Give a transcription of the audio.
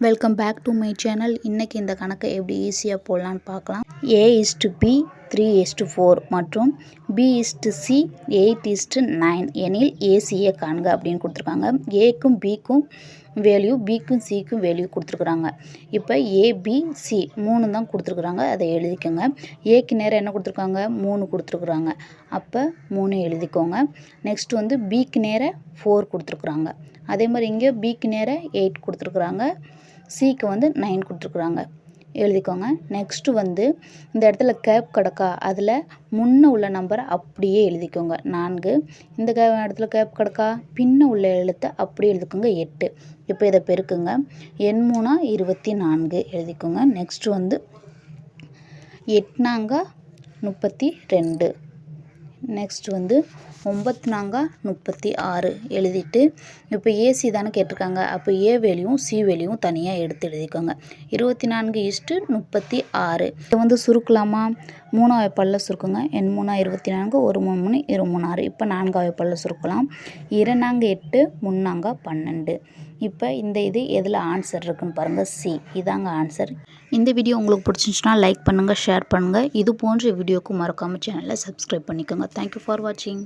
Welcome back to my channel. இன்றைக்கி இந்த கணக்கை எப்படி ஈஸியாக போடலான்னு பார்க்கலாம். A/B 3/4 மற்றும் B/C 8/9 எனில் ACயை காண்க அப்படின்னு கொடுத்துருக்காங்க. ஏக்கும் பிக்கும் வேல்யூ, பிக்கும் சிக்கும் வேல்யூ கொடுத்துருக்குறாங்க. இப்போ ABC 3 தான் கொடுத்துருக்குறாங்க, அதை எழுதிக்கோங்க. ஏக்கு நேரம் என்ன கொடுத்துருக்காங்க, 3 கொடுத்துருக்குறாங்க, அப்போ 3 எழுதிக்கோங்க. நெக்ஸ்ட் வந்து பிக்கு நேரம் 4 கொடுத்துருக்குறாங்க. அதே மாதிரி இங்கே பிக்கு நேரம் 8 கொடுத்துருக்குறாங்க, சிக்கு வந்து 9 கொடுத்துருக்குறாங்க, எழுதிக்கோங்க. நெக்ஸ்ட்டு வந்து இந்த இடத்துல கேப் கிடக்கா, அதில் முன்ன உள்ள நம்பரை அப்படியே எழுதிக்கோங்க 4. இந்த இடத்துல கேப் கிடக்கா, பின்ன உள்ள எழுத்தை அப்படியே எழுதிக்கோங்க 8. இப்போ இதை பெருக்குங்க. 8×3 24 எழுதிக்கோங்க. நெக்ஸ்ட்டு வந்து 8×4 32. நெக்ஸ்ட் வந்து 9×4 36 எழுதிட்டு, இப்போ ஏசி தானே கேட்டிருக்காங்க, அப்போ ஏ வேல்யூவும் சி வேல்யூவும் தனியாக எடுத்து எழுதிக்கோங்க. 24:36. இதை வந்து சுருக்கலாமா, 3ஆவது பல்ல சுருக்குங்க. எண் 3 24, 1 3 3 2 3 6. இப்போ 4ஆவது பல்ல சுருக்கலாம். 2×4 8, 3×4 12. இப்போ இந்த இது எதில் ஆன்சர் இருக்குன்னு பாருங்கள், சி. இதாங்க ஆன்சர். இந்த வீடியோ உங்களுக்கு பிடிச்சிருந்துச்சுன்னா லைக் பண்ணுங்கள், ஷேர் பண்ணுங்கள். இது போன்ற வீடியோக்கு மறக்காமல் சேனலை சப்ஸ்கிரைப் பண்ணிக்கோங்க. தேங்க்யூ ஃபார் வாட்சிங்.